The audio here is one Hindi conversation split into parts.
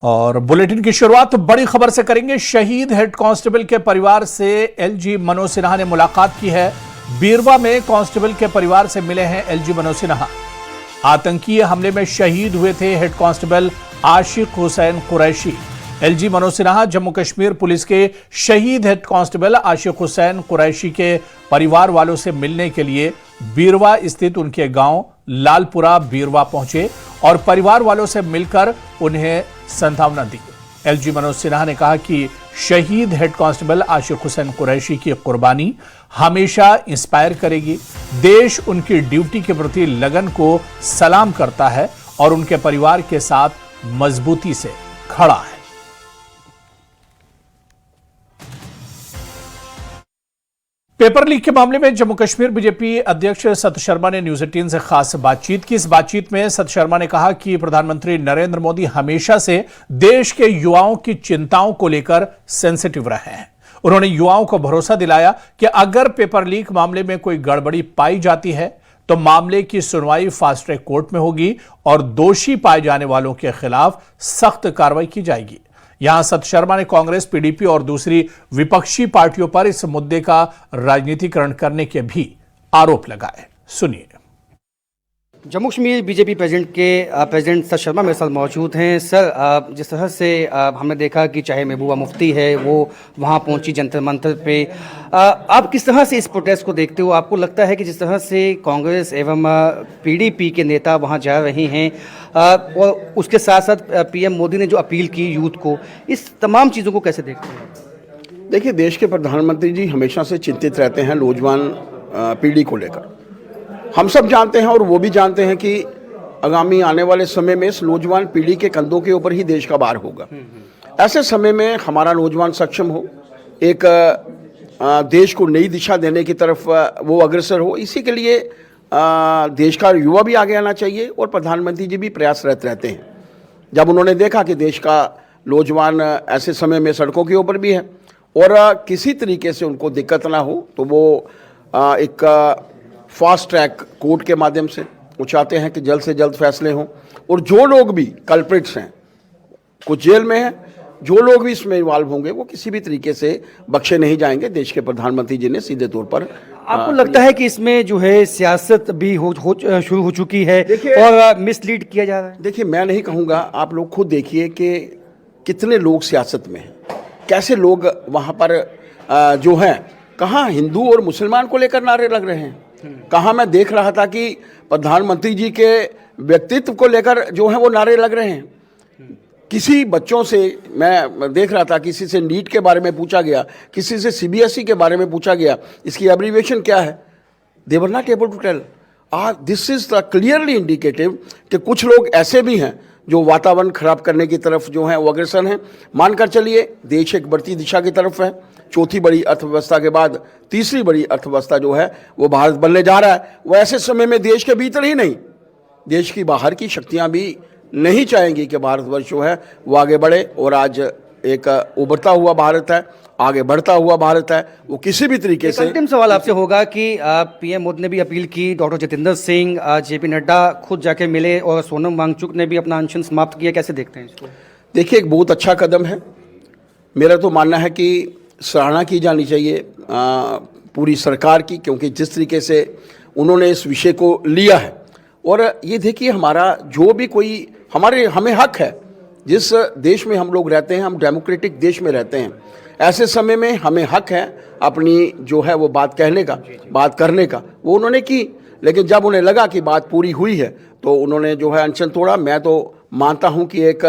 और बुलेटिन की शुरुआत बड़ी खबर से करेंगे। शहीद हेड कांस्टेबल के परिवार से एलजी मनोज सिन्हा ने मुलाकात की है। बीरवा में कांस्टेबल के परिवार से मिले हैं एलजी मनोज सिन्हा। आतंकी हमले में शहीद हुए थे हेड कांस्टेबल आशिक हुसैन कुरैशी। एलजी मनोज सिन्हा जम्मू कश्मीर पुलिस के शहीद हेड कांस्टेबल आशिक हुसैन कुरैशी के परिवार वालों से मिलने के लिए बीरवा स्थित उनके गांव लालपुरा बीरवा पहुंचे और परिवार वालों से मिलकर उन्हें सांत्वना दी। एलजी मनोज सिन्हा ने कहा कि शहीद हेड कांस्टेबल आशिक हुसैन कुरैशी की कुर्बानी हमेशा इंस्पायर करेगी। देश उनकी ड्यूटी के प्रति लगन को सलाम करता है और उनके परिवार के साथ मजबूती से खड़ा है। पेपर लीक के मामले में जम्मू कश्मीर बीजेपी अध्यक्ष सत शर्मा ने न्यूज 18 से खास बातचीत की। इस बातचीत में सत शर्मा ने कहा कि प्रधानमंत्री नरेंद्र मोदी हमेशा से देश के युवाओं की चिंताओं को लेकर सेंसिटिव रहे हैं। उन्होंने युवाओं को भरोसा दिलाया कि अगर पेपर लीक मामले में कोई गड़बड़ी पाई जाती है तो मामले की सुनवाई फास्ट ट्रैक कोर्ट में होगी और दोषी पाए जाने वालों के खिलाफ सख्त कार्रवाई की जाएगी। यहां सत शर्मा ने कांग्रेस, पीडीपी और दूसरी विपक्षी पार्टियों पर इस मुद्दे का राजनीतिकरण करने के भी आरोप लगाए। सुनिए। जम्मू कश्मीर बीजेपी प्रेसिडेंट सत शर्मा मेरे साथ मौजूद हैं। सर, जिस तरह से हमने देखा कि चाहे महबूबा मुफ्ती है वो वहाँ पहुँची जंतर मंतर पे, आप किस तरह से इस प्रोटेस्ट को देखते हो? आपको लगता है कि जिस तरह से कांग्रेस एवं पीडीपी के नेता वहाँ जा रहे हैं और उसके साथ साथ पीएम मोदी ने जो अपील की यूथ को, इस तमाम चीज़ों को कैसे देखते हैं? देखिए, देश के प्रधानमंत्री जी हमेशा से चिंतित रहते हैं नौजवान पीढ़ी को लेकर। हम सब जानते हैं और वो भी जानते हैं कि आगामी आने वाले समय में इस नौजवान पीढ़ी के कंधों के ऊपर ही देश का भार होगा। ऐसे समय में हमारा नौजवान सक्षम हो, एक देश को नई दिशा देने की तरफ वो अग्रसर हो, इसी के लिए देश का युवा भी आगे आना चाहिए और प्रधानमंत्री जी भी प्रयासरत रहते हैं। जब उन्होंने देखा कि देश का नौजवान ऐसे समय में सड़कों के ऊपर भी है और किसी तरीके से उनको दिक्कत ना हो, तो वो एक फास्ट ट्रैक कोर्ट के माध्यम से वो चाहते हैं कि जल्द से जल्द फैसले हों और जो लोग भी कल्प्रिट्स हैं, कुछ जेल में हैं, जो लोग भी इसमें इन्वॉल्व होंगे वो किसी भी तरीके से बख्शे नहीं जाएंगे। देश के प्रधानमंत्री जी ने सीधे तौर पर आपको लगता है कि इसमें जो है सियासत भी शुरू हो चुकी है और मिसलीड किया जा रहा है? देखिए, मैं नहीं कहूँगा, आप लोग खुद देखिए कि कितने लोग सियासत में हैं, कैसे लोग वहाँ पर जो हैं, कहाँ हिंदू और मुसलमान को लेकर नारे लग रहे हैं, कहाँ मैं देख रहा था कि प्रधानमंत्री जी के व्यक्तित्व को लेकर जो है वो नारे लग रहे हैं। किसी बच्चों से मैं देख रहा था, किसी से नीट के बारे में पूछा गया, किसी से सीबीएसई के बारे में पूछा गया, इसकी एब्रीविएशन क्या है? They were not able to tell. This is the clearly indicative कि कुछ लोग ऐसे भी हैं जो वातावरण खराब करने की तरफ जो है वो अग्रसर हैं। मानकर चलिए, देश एक बढ़ती दिशा की तरफ है। चौथी बड़ी अर्थव्यवस्था के बाद तीसरी बड़ी अर्थव्यवस्था जो है वो भारत बनने जा रहा है। वो ऐसे समय में देश के भीतर ही नहीं, देश की बाहर की शक्तियां भी नहीं चाहेंगी कि भारतवर्ष जो है वो आगे बढ़े। और आज एक उभरता हुआ भारत है, आगे बढ़ता हुआ भारत है। वो किसी भी तरीके से अंतिम सवाल आपसे होगा कि पीएम मोदी ने भी अपील की, डॉक्टर जितेंद्र सिंह, जेपी नड्डा खुद जाके मिले और सोनम वांगचुक ने भी अपना अनशन समाप्त किया। कैसे देखते हैं इसको? देखिए, एक बहुत अच्छा कदम है। मेरा तो मानना है कि सराहना की जानी चाहिए पूरी सरकार की, क्योंकि जिस तरीके से उन्होंने इस विषय को लिया है। और ये देखिए, हमारा जो भी कोई हमें हक है, जिस देश में हम लोग रहते हैं, हम डेमोक्रेटिक देश में रहते हैं, ऐसे समय में हमें हक है अपनी जो है वो बात कहने का, बात करने का। वो उन्होंने की, लेकिन जब उन्हें लगा कि बात पूरी हुई है तो उन्होंने जो है अनशन तोड़ा। मैं तो मानता हूँ कि एक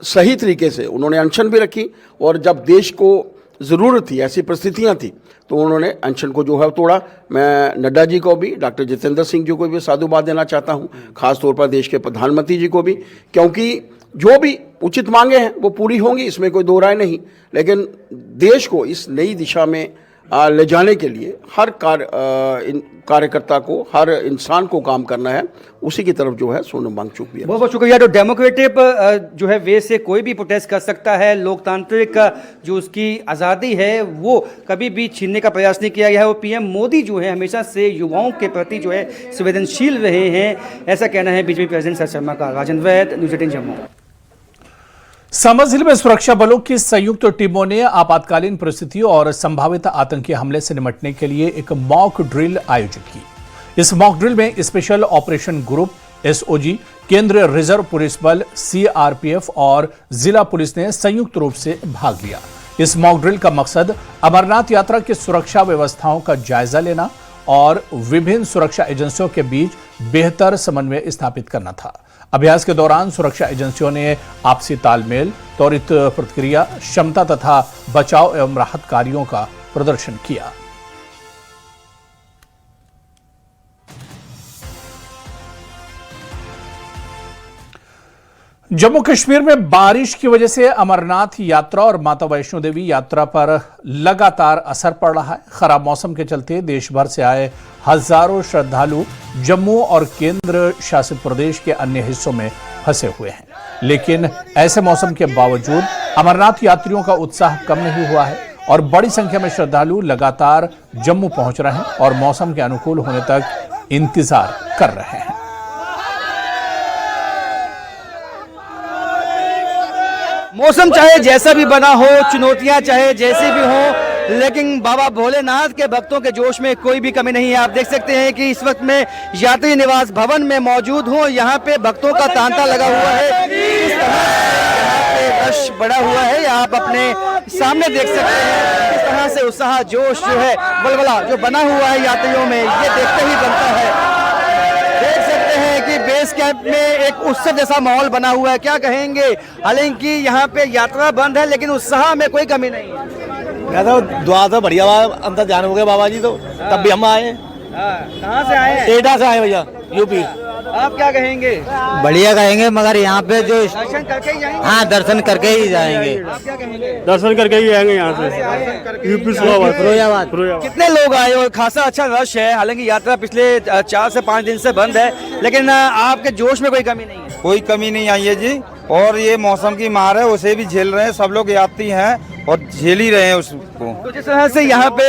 सही तरीके से उन्होंने अनशन भी रखी और जब देश को ज़रूरत थी, ऐसी परिस्थितियां थी, तो उन्होंने अनशन को जो है तोड़ा। मैं नड्डा जी को भी, डॉक्टर जितेंद्र सिंह जी को भी साधुवाद देना चाहता हूं, खासतौर पर देश के प्रधानमंत्री जी को भी, क्योंकि जो भी उचित मांगे हैं वो पूरी होंगी, इसमें कोई दो राय नहीं। लेकिन देश को इस नई दिशा में ले जाने के लिए हर कार्यकर्ता को, हर इंसान को काम करना है। उसी की तरफ जो है सोनम वांगचुक भी है। बहुत बहुत शुक्रिया। तो डेमोक्रेटिक जो है वे से कोई भी प्रोटेस्ट कर सकता है। लोकतांत्रिक जो उसकी आज़ादी है वो कभी भी छीनने का प्रयास नहीं किया गया है। और पीएम मोदी जो है हमेशा से युवाओं के प्रति जो है संवेदनशील रहे हैं, ऐसा कहना है बीजेपी प्रेसिडेंट सत शर्मा का। राजन वैद, न्यूज़ 18 जम्मू। समझ जिले में सुरक्षा बलों की संयुक्त टीमों ने आपातकालीन परिस्थितियों और संभावित आतंकी हमले से निपटने के लिए एक मॉक ड्रिल आयोजित की। इस मॉक ड्रिल में स्पेशल ऑपरेशन ग्रुप, एसओजी, केंद्रीय रिजर्व पुलिस बल, सीआरपीएफ और जिला पुलिस ने संयुक्त रूप से भाग लिया। इस मॉक ड्रिल का मकसद अमरनाथ यात्रा की सुरक्षा व्यवस्थाओं का जायजा लेना और विभिन्न सुरक्षा एजेंसियों के बीच बेहतर समन्वय स्थापित करना था। अभ्यास के दौरान सुरक्षा एजेंसियों ने आपसी तालमेल, त्वरित प्रतिक्रिया क्षमता तथा बचाव एवं राहत कार्यों का प्रदर्शन किया। जम्मू कश्मीर में बारिश की वजह से अमरनाथ यात्रा और माता वैष्णो देवी यात्रा पर लगातार असर पड़ रहा है। खराब मौसम के चलते देश भर से आए हजारों श्रद्धालु जम्मू और केंद्र शासित प्रदेश के अन्य हिस्सों में फंसे हुए हैं, लेकिन ऐसे मौसम के बावजूद अमरनाथ यात्रियों का उत्साह कम नहीं हुआ है और बड़ी संख्या में श्रद्धालु लगातार जम्मू पहुंच रहे हैं और मौसम के अनुकूल होने तक इंतजार कर रहे हैं। मौसम चाहे जैसा भी बना हो, चुनौतियां चाहे जैसी भी हो, लेकिन बाबा भोलेनाथ के भक्तों के जोश में कोई भी कमी नहीं है। आप देख सकते हैं कि इस वक्त मैं यात्री निवास भवन में मौजूद हूं। यहाँ पे भक्तों का तांता लगा हुआ है, इस तरह यहाँ पे रश बढ़ा हुआ है। आप अपने सामने देख सकते हैं किस तरह से उत्साह, जोश जो है, बलबला जो बना हुआ है यात्रियों में, ये देखते ही बनता है। देख सकते हैं कि बेस कैंप में एक उत्सव जैसा माहौल बना हुआ है। क्या कहेंगे? हालांकि यहाँ पे यात्रा बंद है, लेकिन उत्साह में कोई कमी नहीं है। तो दुआ तो बढ़िया अंदर ध्यान हो गया बाबा जी, तो तब भी हम आए। कहाँ से आए हैं? एटा से आए भैया, यूपी। आप क्या कहेंगे? बढ़िया कहेंगे, मगर यहाँ पे जो दर्शन करके ही जाएंगे? हाँ, दर्शन करके ही जाएंगे। आप क्या कहेंगे? दर्शन करके ही आएंगे यहाँ से, यूपी फिरोजाबाद। कितने लोग आए और खासा अच्छा रश है। हालांकि यात्रा पिछले 4 से 5 दिन से बंद है, लेकिन आपके जोश में कोई कमी नहीं है। कोई कमी नहीं आई है जी, और ये मौसम की मार है, उसे भी झेल रहे हैं। सब लोग यात्री हैं और झेल ही रहे हैं उसको। तो जिस तरह से यहाँ पे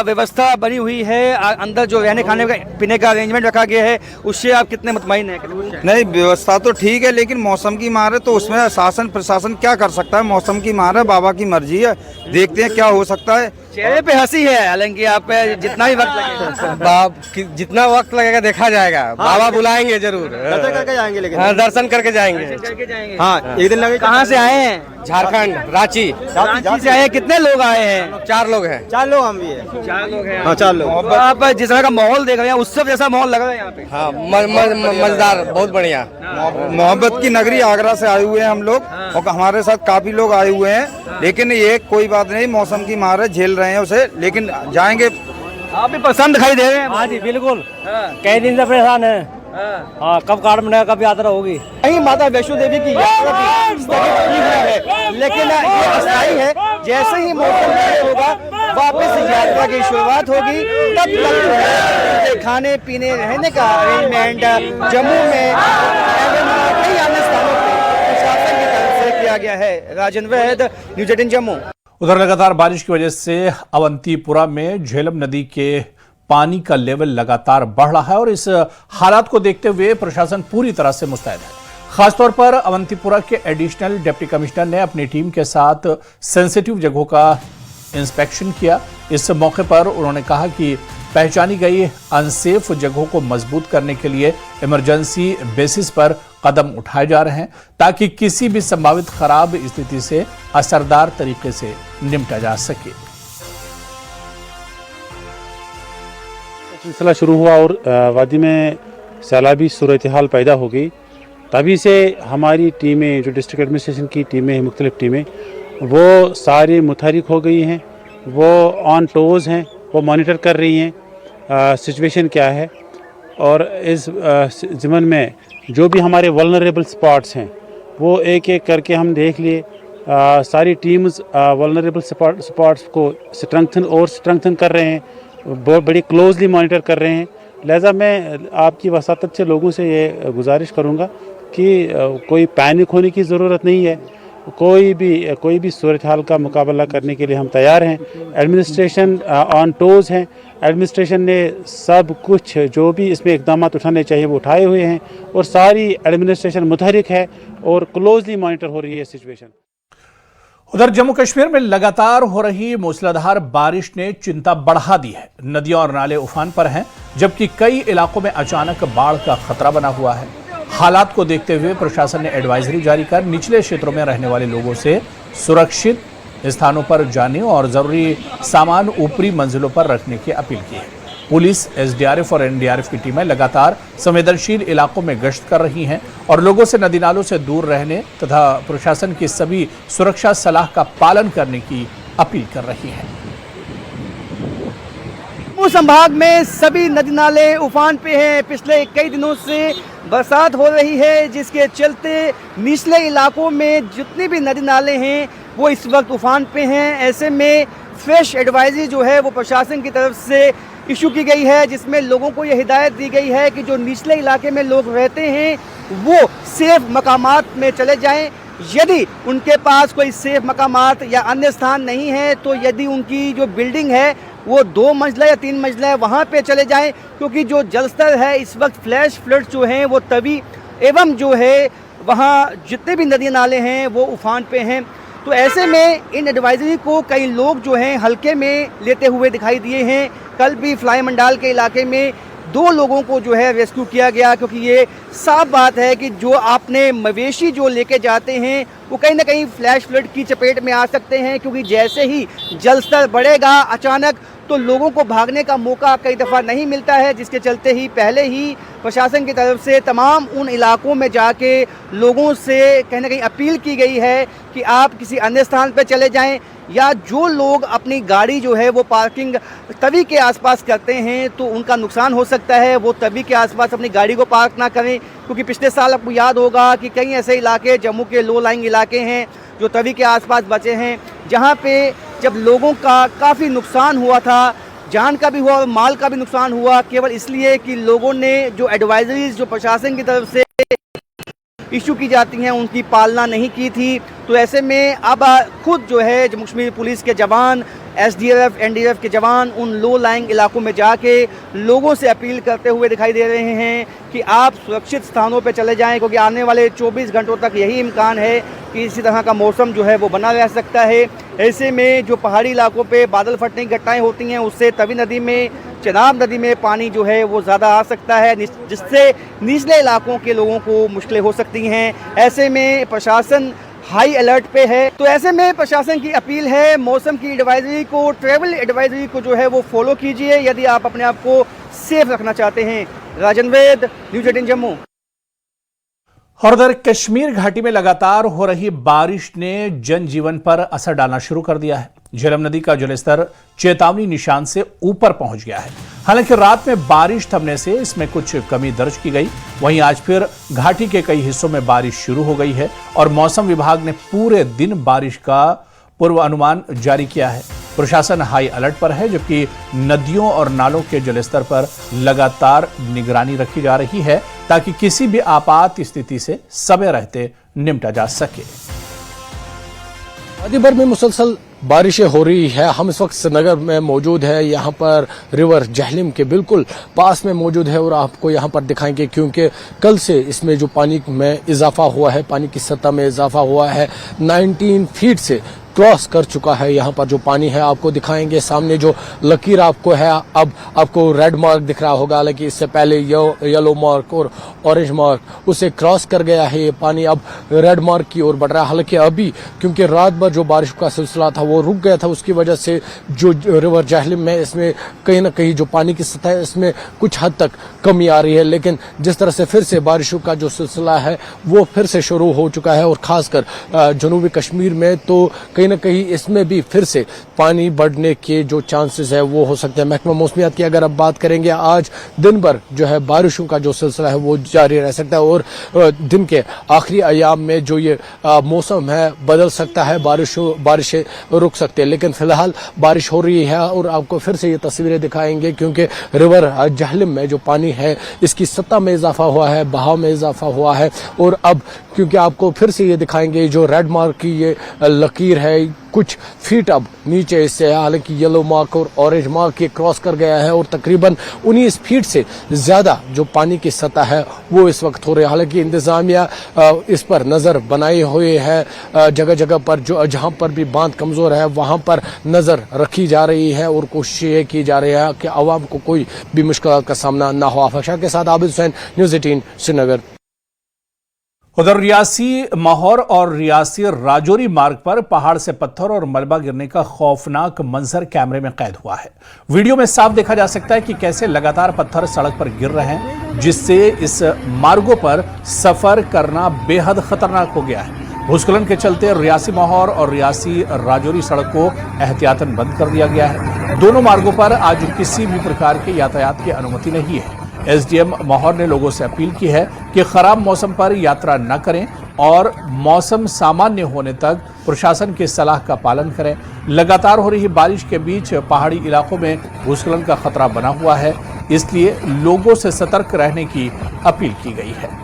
व्यवस्था बनी हुई है, अंदर जो रहने खाने का पीने का अरेंजमेंट रखा गया है, उससे आप कितने मुतमईन हैं? नहीं, व्यवस्था तो ठीक है, लेकिन मौसम की मार है तो उसमें शासन प्रशासन क्या कर सकता है? मौसम की मार है, बाबा की मर्जी है, देखते हैं क्या हो सकता है। चेहरे पे हंसी है, हालांकि आप जितना ही वक्त लगेगा जितना वक्त लगेगा देखा जाएगा। बाबा बुलाएंगे जरूर, दर्शन करके जाएंगे। लेकिन हाँ, दर्शन करके जाएंगे। हाँ, एक दिन लगे। कहाँ से आए हैं? झारखंड, रांची से आए हैं। कितने लोग आए हैं? 4 लोग हैं। 4 लोग हम भी हैं। 4 लोग हैं। हाँ, 4 लोग। आप जिस तरह का माहौल देख रहे हैं, उत्सव जैसा माहौल लग रहा है यहाँ पे। हाँ, मजेदार, बहुत बढ़िया। मोहब्बत की नगरी आगरा से आए हुए हैं हम लोग, और हमारे साथ काफी लोग आए हुए हैं, लेकिन ये कोई बात नहीं, मौसम की मार है, झेल रहे हैं उसे, लेकिन जाएंगे। आप भी पसंद दिखाई दे रहे हैं। हाँ जी, बिल्कुल। कई दिन से परेशान है। हाँ, कब कार्ड बनेगा, कब यात्रा होगी। कहीं माता वैष्णो देवी की यात्रा भी स्थगित की हुई है, लेकिन ये अस्थायी है। जैसे ही मौसम ठीक होगा, वापस यात्रा की शुरुआत होगी। तब तक खाने पीने रहने का अरेंजमेंट जम्मू में एवं कई अन्य स्थानों पर प्रशासन की तरफ से किया गया है। राजन वैद, न्यूज़ 18 जम्मू। उधर लगातार बारिश की वजह से अवंतीपुरा में झेलम नदी के पानी का लेवल लगातार बढ़ रहा है और इस हालात को देखते हुए प्रशासन पूरी तरह से मुस्तैद है। खासतौर पर अवंतीपुरा के एडिशनल डिप्टी कमिश्नर ने अपनी टीम के साथ सेंसिटिव जगहों का इंस्पेक्शन किया। इस मौके पर उन्होंने कहा कि पहचानी गई अनसेफ जगहों को मजबूत करने के लिए इमरजेंसी बेसिस पर कदम उठाए जा रहे हैं, ताकि किसी भी संभावित खराब स्थिति से असरदार तरीके से निपटा जा सके। सिलसिला शुरू हुआ और वादी में सैलाबी सूरत हाल पैदा हो गई, तभी से हमारी टीमें, जो डिस्ट्रिक्ट एडमिनिस्ट्रेशन की टीमें हैं, मुख्तलिफ टीमें, वो सारी मुतहरिक हो गई हैं, वो ऑन टोज़ हैं, वो मॉनिटर कर रही हैं सिचुएशन क्या है। और इस ज़िमन में जो भी हमारे वल्नरेबल स्पॉट्स हैं, वो एक एक करके हम देख लिए। सारी टीम्स वल्नरेबल स्पॉट्स को स्ट्रेंथन कर रहे हैं, बहुत बड़ी क्लोजली मॉनिटर कर रहे हैं। लिहाजा मैं आपकी वसातत से लोगों से ये गुजारिश करूँगा कि कोई पैनिक होने की ज़रूरत नहीं है। कोई भी सूरत हाल का मुकाबला करने के लिए हम तैयार हैं। एडमिनिस्ट्रेशन ऑन टोज़ हैं। एडमिनिस्ट्रेशन ने सब कुछ जो भी इसमें इक़दाम उठाने चाहिए वो उठाए हुए हैं और सारी एडमिनिस्ट्रेशन मुतहरिक है और क्लोजली मॉनिटर हो रही है सिचुएशन। उधर जम्मू कश्मीर में लगातार हो रही मूसलाधार बारिश ने चिंता बढ़ा दी है। नदियां और नाले उफान पर हैं, जबकि कई इलाकों में अचानक बाढ़ का खतरा बना हुआ है। हालात को देखते हुए प्रशासन ने एडवाइजरी जारी कर निचले क्षेत्रों में रहने वाले लोगों से सुरक्षित स्थानों पर जाने और जरूरी सामान ऊपरी मंजिलों पर रखने की अपील की है। पुलिस, एसडीआरएफ और एनडीआरएफ की टीमें लगातार संवेदनशील इलाकों में गश्त कर रही हैं और लोगों से नदी नालों से दूर रहने तथा प्रशासन की सभी सुरक्षा सलाह का पालन करने की अपील कर रही हैं। जम्मू संभाग में सभी नदी नाले उफान पे हैं। पिछले कई दिनों से बरसात हो रही है, जिसके चलते निचले इलाकों में जितने भी नदी नाले हैं वो इस वक्त उफान पे हैं। ऐसे में फ्रेश एडवाइजरी जो है वो प्रशासन की तरफ से इशू की गई है, जिसमें लोगों को यह हिदायत दी गई है कि जो निचले इलाके में लोग रहते हैं वो सेफ मकामात में चले जाएं। यदि उनके पास कोई सेफ मकामात या अन्य स्थान नहीं है तो यदि उनकी जो बिल्डिंग है वो 2 मंजिला या 3 मंजिला है वहाँ पे चले जाएं, क्योंकि जो जलस्तर है इस वक्त फ्लैश फ्लड जो हैं वो तभी एवं जो है वहाँ जितने भी नदी नाले हैं वो उफान पे हैं। तो ऐसे में इन एडवाइजरी को कई लोग जो हैं हल्के में लेते हुए दिखाई दिए हैं। कल भी फ्लाई मंडाल के इलाके में 2 लोगों को जो है रेस्क्यू किया गया, क्योंकि ये साफ बात है कि जो आपने मवेशी जो लेके जाते हैं वो कहीं ना कहीं फ्लैश फ्लड की चपेट में आ सकते हैं, क्योंकि जैसे ही जलस्तर बढ़ेगा अचानक तो लोगों को भागने का मौका कई दफ़ा नहीं मिलता है, जिसके चलते ही पहले ही प्रशासन की तरफ से तमाम उन इलाकों में जाके लोगों से कहीं ना कहीं अपील की गई है कि आप किसी अन्य स्थान पर चले जाएं, या जो लोग अपनी गाड़ी जो है वो पार्किंग तवी के आसपास करते हैं तो उनका नुकसान हो सकता है, वो तवी के आसपास अपनी गाड़ी को पार्क ना करें, क्योंकि पिछले साल आपको याद होगा कि कई ऐसे इलाके जम्मू के लो लाइंग इलाके हैं जो तवी के आसपास बचे हैं, जहां पे जब लोगों का काफ़ी नुकसान हुआ था, जान का भी हुआ और माल का भी नुकसान हुआ, केवल इसलिए कि लोगों ने जो एडवाइजरीज जो प्रशासन की तरफ से इशू की जाती हैं उनकी पालना नहीं की थी। तो ऐसे में अब खुद जो है जम्मू कश्मीर पुलिस के जवान, एसडीआरएफ, एनडीआरएफ के जवान उन लो लाइंग इलाकों में जाके लोगों से अपील करते हुए दिखाई दे रहे हैं कि आप सुरक्षित स्थानों पर चले जाएं, क्योंकि आने वाले 24 घंटों तक यही इम्कान है कि इसी तरह का मौसम जो है वो बना रह सकता है। ऐसे में जो पहाड़ी इलाकों पे बादल फटने की घटनाएं होती हैं उससे तवी नदी में, चेनाब नदी में पानी जो है वो ज़्यादा आ सकता है, जिससे निचले इलाकों के लोगों को मुश्किलें हो सकती हैं। ऐसे में प्रशासन हाई अलर्ट पे है। तो ऐसे में प्रशासन की अपील है, मौसम की एडवाइजरी को, ट्रैवल एडवाइजरी को जो है वो फॉलो कीजिए यदि आप अपने आप को सेफ रखना चाहते हैं। राजन वैद, न्यूज़ 18 जम्मू। और उधर कश्मीर घाटी में लगातार हो रही बारिश ने जनजीवन पर असर डालना शुरू कर दिया है। झेलम नदी का जलस्तर चेतावनी निशान से ऊपर पहुंच गया है। हालांकि रात में बारिश थमने से इसमें कुछ कमी दर्ज की गई, वहीं आज फिर घाटी के कई हिस्सों में बारिश शुरू हो गई है और मौसम विभाग ने पूरे दिन बारिश का पूर्व अनुमान जारी किया है। प्रशासन हाई अलर्ट पर है, जबकि नदियों और नालों के जलस्तर पर लगातार निगरानी रखी जा रही है ताकि किसी भी आपात स्थिति से समय रहते निपटा जा सके। वादी भर में मुसलसल बारिशें हो रही है। हम इस वक्त श्रीनगर में मौजूद है, यहाँ पर रिवर जहलिम के बिल्कुल पास में मौजूद है और आपको यहाँ पर दिखाएंगे, क्योंकि कल से इसमें जो पानी में इजाफा हुआ है, पानी की सतह में इजाफा हुआ है, 19 फीट से क्रॉस कर चुका है। यहाँ पर जो पानी है आपको दिखाएंगे, सामने जो लकीर आपको है, अब आपको रेड मार्क दिख रहा होगा, हालांकि इससे पहले येलो मार्क और ऑरेंज मार्क उसे क्रॉस कर गया है। ये पानी अब रेड मार्क की ओर बढ़ रहा है। हालांकि अभी क्योंकि रात भर जो बारिश का सिलसिला था वो रुक गया था, उसकी वजह से जो रिवर जहलिम में इसमें कहीं ना कहीं जो पानी की सतह है इसमें कुछ हद तक कमी आ रही है। लेकिन जिस तरह से फिर से बारिशों का जो सिलसिला है वो फिर से शुरू हो चुका है और खासकर जनूबी कश्मीर में तो कहीं न कहीं इसमें भी फिर से पानी बढ़ने के जो चांसेस है वो हो सकते हैं। महकमा मौसमियात की अगर अब बात करेंगे, आज दिन भर जो है बारिशों का जो सिलसिला है वो जारी रह सकता है और दिन के आखिरी अयाम में जो ये मौसम है बदल सकता है, बारिशें रुक सकते हैं। लेकिन फिलहाल बारिश हो रही है और आपको फिर से ये तस्वीरें दिखाएंगे क्योंकि रिवर जहलम में जो पानी है इसकी सतह में इजाफा हुआ है, बहाव में इजाफा हुआ है। और अब क्योंकि आपको फिर से ये दिखाएंगे जो रेड मार्क की ये लकीर है कुछ फीट अब नीचे इससे, हालांकि येलो मार्क और ऑरेंज मार्क ये क्रॉस कर गया है और तकरीबन 19 फीट से ज़्यादा जो पानी की सतह है वो इस वक्त हो रही है। हालांकि इंतज़ामिया इस पर नज़र बनाए हुए है, जगह जगह पर जो जहां पर भी बांध कमज़ोर है वहां पर नज़र रखी जा रही है और कोशिश ये की जा रही है कि आवाम को कोई भी मुश्किल का सामना ना हो। आफाक शाह के साथ आबिद हुसैन, न्यूज़ 18 श्रीनगर। उधर रियासी माहौर और रियासी राजौरी मार्ग पर पहाड़ से पत्थर और मलबा गिरने का खौफनाक मंजर कैमरे में कैद हुआ है। वीडियो में साफ देखा जा सकता है कि कैसे लगातार पत्थर सड़क पर गिर रहे हैं, जिससे इस मार्गों पर सफर करना बेहद खतरनाक हो गया है। भूस्खलन के चलते रियासी माहौर और रियासी राजौरी सड़क को एहतियातन बंद कर दिया गया है। दोनों मार्गों पर आज किसी भी प्रकार के यातायात की अनुमति नहीं है। एसडीएम माहौर ने लोगों से अपील की है कि खराब मौसम पर यात्रा न करें और मौसम सामान्य होने तक प्रशासन की सलाह का पालन करें। लगातार हो रही बारिश के बीच पहाड़ी इलाकों में भूस्खलन का खतरा बना हुआ है, इसलिए लोगों से सतर्क रहने की अपील की गई है।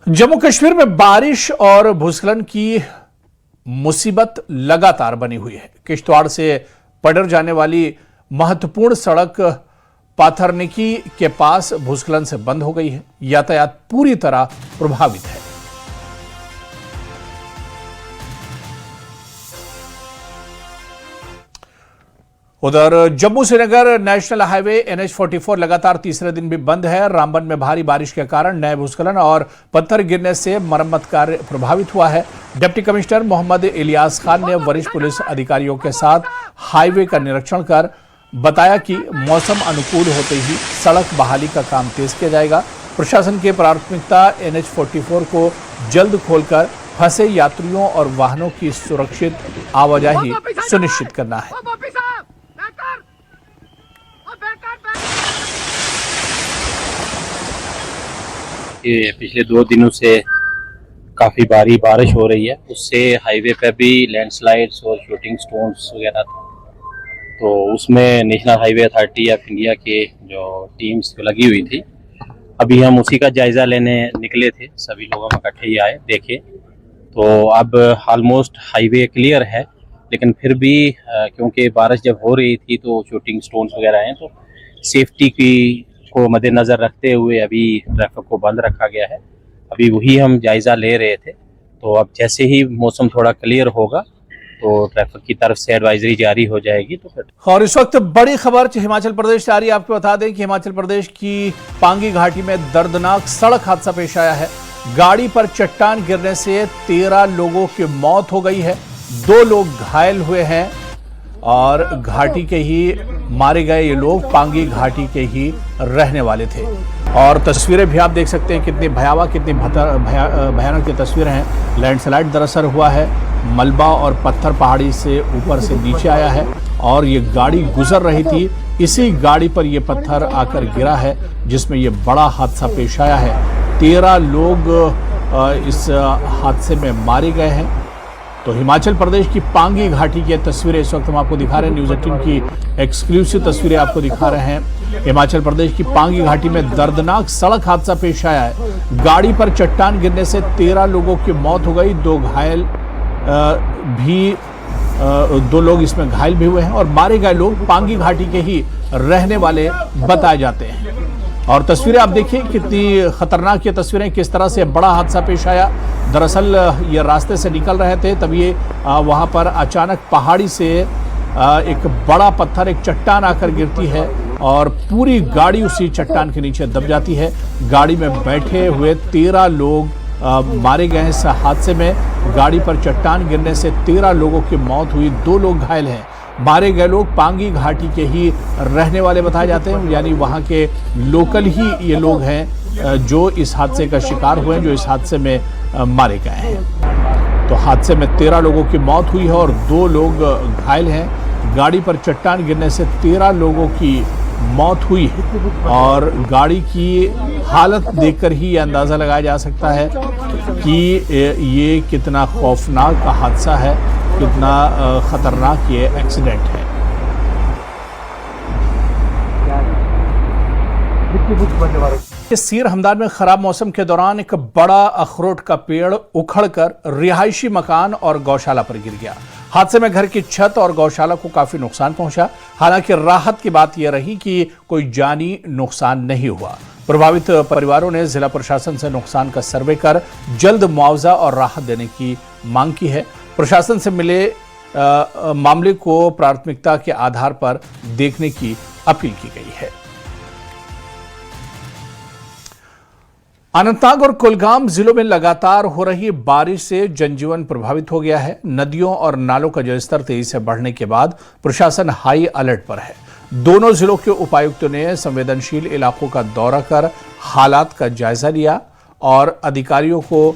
जम्मू कश्मीर में बारिश और भूस्खलन की मुसीबत लगातार बनी हुई है। किश्तवाड़ से पडर जाने वाली महत्वपूर्ण सड़क पाथरनिकी के पास भूस्खलन से बंद हो गई है। यातायात पूरी तरह प्रभावित है। उधर Jammu Srinagar national highway NH-44 लगातार तीसरे दिन भी बंद है। रामबन में भारी बारिश के कारण नए भूस्खलन और पत्थर गिरने से मरम्मत कार्य प्रभावित हुआ है। डिप्टी कमिश्नर मोहम्मद इलियास खान ने वरिष्ठ पुलिस अधिकारियों के साथ हाईवे का निरीक्षण कर बताया कि मौसम अनुकूल होते ही सड़क बहाली का काम तेज किया जाएगा। प्रशासन की प्राथमिकता NH-44 को जल्द खोलकर फंसे यात्रियों और वाहनों की सुरक्षित आवाजाही सुनिश्चित करना है। पिछले 2 दिनों से काफ़ी भारी बारिश हो रही है, उससे हाईवे पे भी लैंडस्लाइड्स और शूटिंग स्टोन्स वगैरह था। तो उसमें national highway authority of India के जो टीम्स लगी हुई थी, अभी हम उसी का जायज़ा लेने निकले थे। सभी लोग हम इकट्ठे ही आए, देखे तो अब ऑलमोस्ट हाईवे क्लियर है, लेकिन फिर भी क्योंकि बारिश जब हो रही थी तो शूटिंग स्टोन्स वगैरह हैं, तो सेफ्टी की को मद्देनज़र रखते हुए अभी ट्रैफिक को बंद रखा गया है। अभी वही हम जायज़ा ले रहे थे। तो अब जैसे ही मौसम थोड़ा क्लियर होगा तो ट्रैफिक की तरफ से एडवाइजरी जारी हो जाएगी। तो फिर और इस वक्त बड़ी खबर हिमाचल प्रदेश से आ रही है। आपको बता दें कि हिमाचल प्रदेश की पांगी घाटी में दर्दनाक सड़क हादसा पेश आया है। गाड़ी पर चट्टान गिरने से 13 लोगों की मौत हो गई है, 2 लोग घायल हुए हैं और घाटी के ही मारे गए ये लोग पांगी घाटी के ही रहने वाले थे। और तस्वीरें भी आप देख सकते हैं कितनी भयावह, कितनी भयानक की तस्वीरें हैं। लैंडस्लाइड दरअसल हुआ है, मलबा और पत्थर पहाड़ी से ऊपर से नीचे आया है और ये गाड़ी गुजर रही थी, इसी गाड़ी पर ये पत्थर आकर गिरा है, जिसमें ये बड़ा हादसा पेश आया है। 13 लोग इस हादसे में मारे गए हैं। तो हिमाचल प्रदेश की पांगी घाटी की तस्वीरें इस वक्त हम आपको दिखा रहे हैं। न्यूज़ 18 की एक्सक्लूसिव तस्वीरें आपको दिखा रहे हैं। हिमाचल प्रदेश की पांगी घाटी में दर्दनाक सड़क हादसा पेश आया है। गाड़ी पर चट्टान गिरने से 13 लोगों की मौत हो गई, 2 घायल भी 2 लोग इसमें घायल भी हुए हैं और मारे गए लोग पांगी घाटी के ही रहने वाले बताए जाते हैं। और तस्वीरें आप देखिए कितनी खतरनाक ये तस्वीरें, किस तरह से बड़ा हादसा पेश आया। दरअसल ये रास्ते से निकल रहे थे, तभी वहां पर अचानक पहाड़ी से एक बड़ा पत्थर, एक चट्टान आकर गिरती है और पूरी गाड़ी उसी चट्टान के नीचे दब जाती है। गाड़ी में बैठे हुए 13 लोग मारे गए हैं इस हादसे में। गाड़ी पर चट्टान गिरने से 13 लोगों की मौत हुई, 2 लोग घायल हैं। मारे गए लोग पांगी घाटी के ही रहने वाले बताए जाते हैं, यानी वहां के लोकल ही ये लोग हैं जो इस हादसे का शिकार हुए हैं, जो इस हादसे में मारे गए हैं। तो हादसे में 13 लोगों की मौत हुई है और 2 लोग घायल हैं। गाड़ी पर चट्टान गिरने से 13 लोगों की मौत हुई है और गाड़ी की हालत देखकर ही यह अंदाज़ा लगाया जा सकता है कि ये कितना खौफनाक हादसा है, कितना ख़तरनाक ये एक्सीडेंट है। सीर हमदान में खराब मौसम के दौरान एक बड़ा अखरोट का पेड़ उखड़कर रिहायशी मकान और गौशाला पर गिर गया। हादसे में घर की छत और गौशाला को काफी नुकसान पहुंचा। हालांकि राहत की बात यह रही कि कोई जानी नुकसान नहीं हुआ। प्रभावित परिवारों ने जिला प्रशासन से नुकसान का सर्वे कर जल्द मुआवजा और राहत देने की मांग की है। प्रशासन से मिले मामले को प्राथमिकता के आधार पर देखने की अपील की गई है। अनंतनाग और कुलगाम जिलों में लगातार हो रही बारिश से जनजीवन प्रभावित हो गया है। नदियों और नालों का जलस्तर तेजी से बढ़ने के बाद प्रशासन हाई अलर्ट पर है। दोनों जिलों के उपायुक्तों ने संवेदनशील इलाकों का दौरा कर हालात का जायजा लिया और अधिकारियों को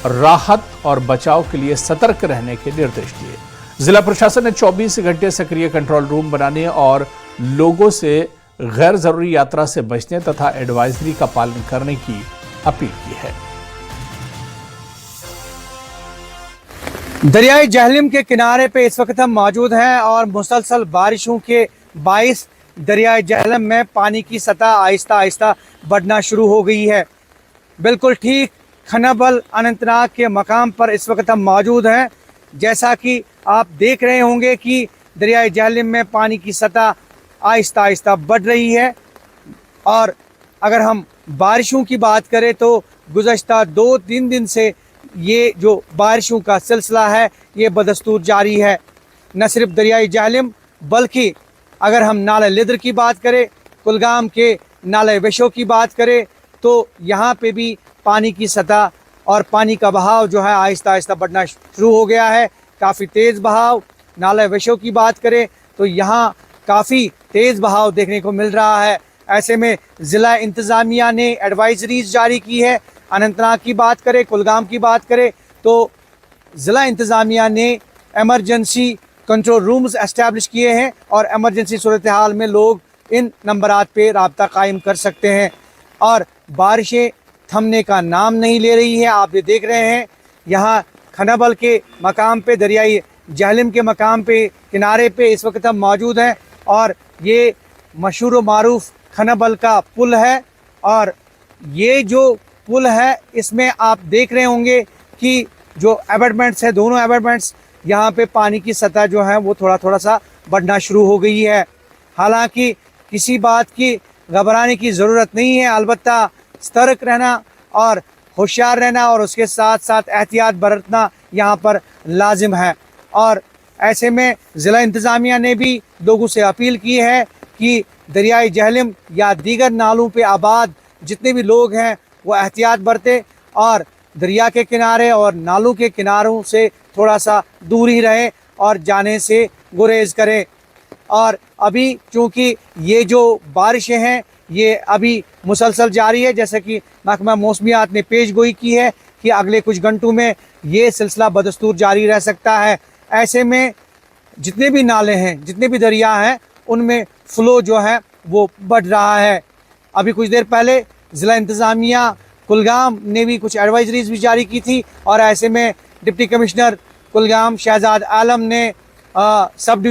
राहत और बचाव के लिए सतर्क रहने के निर्देश दिए। जिला प्रशासन ने 24 घंटे सक्रिय कंट्रोल रूम बनाने और लोगों से गैर जरूरी यात्रा से बचने तथा एडवाइजरी का पालन करने की अपील की है। दरियाई जहलिम के किनारे पे इस वक्त हम मौजूद हैं और मुसलसल बारिशों के बाइस दरियाई जहलिम में पानी की सतह आहिस्ता आहिस्ता बढ़ना शुरू हो गई है। बिल्कुल ठीक खनाबल अनंतनाग के मकाम पर इस वक्त हम मौजूद हैं। जैसा कि आप देख रहे होंगे कि दरियाई जहलिम में पानी की सतह आहिस्ता आहिस्ता बढ़ रही है। और अगर हम बारिशों की बात करें तो गुज़श्ता 2-3 दिन से ये जो बारिशों का सिलसिला है ये बदस्तूर जारी है। न सिर्फ दरियाई जहलिम बल्कि अगर हम नाले लिद्र की बात करें, कुलगाम के नाले विशो की बात करें तो यहाँ पे भी पानी की सतह और पानी का बहाव जो है आहिस्ता आहिस्ता बढ़ना शुरू हो गया है। काफ़ी तेज़ बहाव। नाले विशो की बात करें तो यहाँ काफ़ी तेज़ बहाव देखने को मिल रहा है। ऐसे में ज़िला इंतज़ामिया ने एडवाइजरीज जारी की है। अनंतनाग की बात करें, कुलगाम की बात करें तो ज़िला इंतज़ामिया ने एमरजेंसी कंट्रोल रूम्स एस्टैब्लिश किए हैं और एमरजेंसी सूरत हाल में लोग इन नंबरात पे राब्ता कायम कर सकते हैं। और बारिशें थमने का नाम नहीं ले रही है। आप ये देख रहे हैं यहाँ खनाबल के मकाम पे, दरियाई जहलिम के मकाम पे, किनारे पे इस वक्त हम मौजूद हैं और ये मशहूर व मारूफ खनाबल का पुल है। और ये जो पुल है इसमें आप देख रहे होंगे कि जो एबटमेंट्स है, दोनों एबटमेंट्स, यहाँ पे पानी की सतह जो है वो थोड़ा थोड़ा सा बढ़ना शुरू हो गई है। हालांकि किसी बात की घबराने की ज़रूरत नहीं है, अलबत्ता सतर्क रहना और होशियार रहना और उसके साथ साथ एहतियात बरतना यहाँ पर लाजिम है। और ऐसे में ज़िला इंतज़ामिया ने भी लोगों से अपील की है कि दरियाई जहलिम या दीगर नालों पे आबाद जितने भी लोग हैं वो एहतियात बरतें और दरिया के किनारे और नालों के किनारों से थोड़ा सा दूर ही रहें और जाने से गुरेज करें। और अभी चूँकि ये जो बारिशें हैं ये अभी मुसलसल जारी है, जैसे कि महकमा मौसमियात ने पेशगोई की है कि अगले कुछ घंटों में ये सिलसिला बदस्तूर जारी रह सकता है। ऐसे में जितने भी नाले हैं, जितने भी दरिया हैं, उनमें फ़्लो जो है वो बढ़ रहा है। अभी कुछ देर पहले ज़िला इंतज़ामिया कुलगाम ने भी कुछ एडवाइजरीज भी जारी की थी और ऐसे में डिप्टी कमिश्नर कुलगाम शहजाद आलम ने सब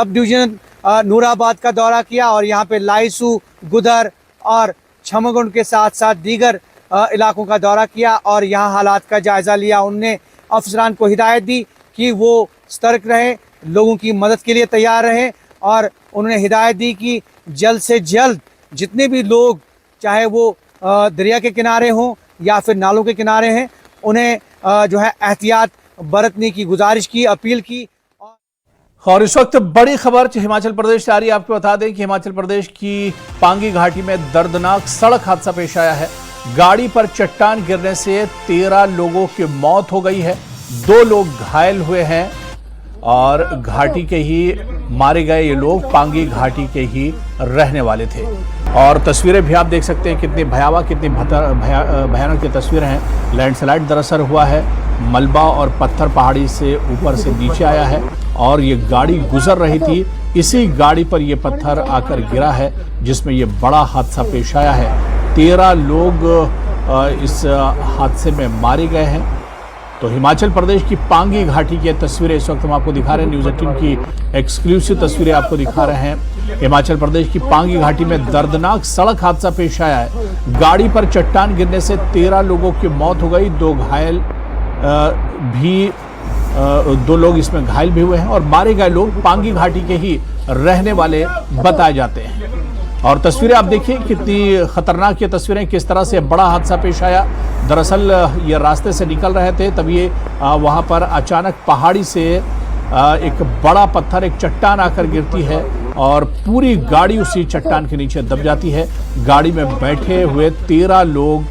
डिवीज़न नूराबाद का दौरा किया और यहाँ पे लाइसू, गुदर और छमगुंड के साथ साथ दीगर इलाकों का दौरा किया और यहाँ हालात का जायज़ा लिया। उनने अफसरान को हिदायत दी कि वो सतर्क रहें, लोगों की मदद के लिए तैयार रहें और उन्होंने हिदायत दी कि जल्द से जल्द जितने भी लोग, चाहे वो दरिया के किनारे हों या फिर नालों के किनारे हैं, उन्हें जो है एहतियात बरतने की गुजारिश की, अपील की। और इस वक्त बड़ी खबर हिमाचल प्रदेश से आ रही है। आपको बता दें कि हिमाचल प्रदेश की पांगी घाटी में दर्दनाक सड़क हादसा पेश आया है। गाड़ी पर चट्टान गिरने से 13 लोगों की मौत हो गई है, 2 लोग घायल हुए हैं और घाटी के ही मारे गए ये लोग पांगी घाटी के ही रहने वाले थे। और तस्वीरें भी आप देख सकते हैं कितनी भयावह, कितनी भयानक ये तस्वीरें हैं। लैंडस्लाइड दरअसल हुआ है, मलबा और पत्थर पहाड़ी से ऊपर से नीचे आया है और ये गाड़ी गुजर रही थी, इसी गाड़ी पर ये पत्थर आकर गिरा है जिसमें ये बड़ा हादसा पेश आया है। 13 लोग इस हादसे में मारे गए हैं। तो हिमाचल प्रदेश की पांगी घाटी की तस्वीरें इस वक्त हम आपको दिखा रहे हैं। न्यूज़ 18 की एक्सक्लूसिव तस्वीरें आपको दिखा रहे हैं। हिमाचल प्रदेश की पांगी घाटी में दर्दनाक सड़क हादसा पेश आया है। गाड़ी पर चट्टान गिरने से 13 लोगों की मौत हो गई, 2 लोग इसमें घायल भी हुए हैं और मारे गए लोग पांगी घाटी के ही रहने वाले बताए जाते हैं। और तस्वीरें आप देखिए कितनी खतरनाक ये तस्वीरें, किस तरह से बड़ा हादसा पेश आया। दरअसल ये रास्ते से निकल रहे थे, तभी वहां पर अचानक पहाड़ी से एक बड़ा पत्थर, एक चट्टान आकर गिरती है और पूरी गाड़ी उसी चट्टान के नीचे दब जाती है। गाड़ी में बैठे हुए 13 लोग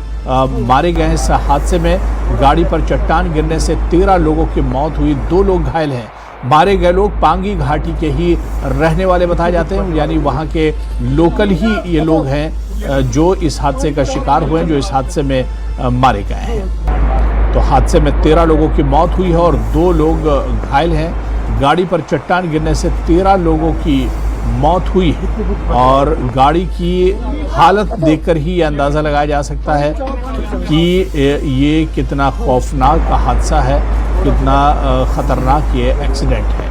मारे गए हैं इस हादसे में। गाड़ी पर चट्टान गिरने से 13 लोगों की मौत हुई, 2 लोग घायल हैं। मारे गए लोग पांगी घाटी के ही रहने वाले बताए जाते हैं, यानी वहां के लोकल ही ये लोग हैं जो इस हादसे का शिकार हुए हैं, जो इस हादसे में मारे गए हैं। तो हादसे में 13 लोगों की मौत हुई है और 2 लोग घायल हैं। गाड़ी पर चट्टान गिरने से 13 लोगों की मौत हुई और गाड़ी की हालत देखकर ही ये अंदाज़ा लगाया जा सकता है कि ये कितना खौफनाक हादसा है, कितना ख़तरनाक ये एक्सीडेंट है।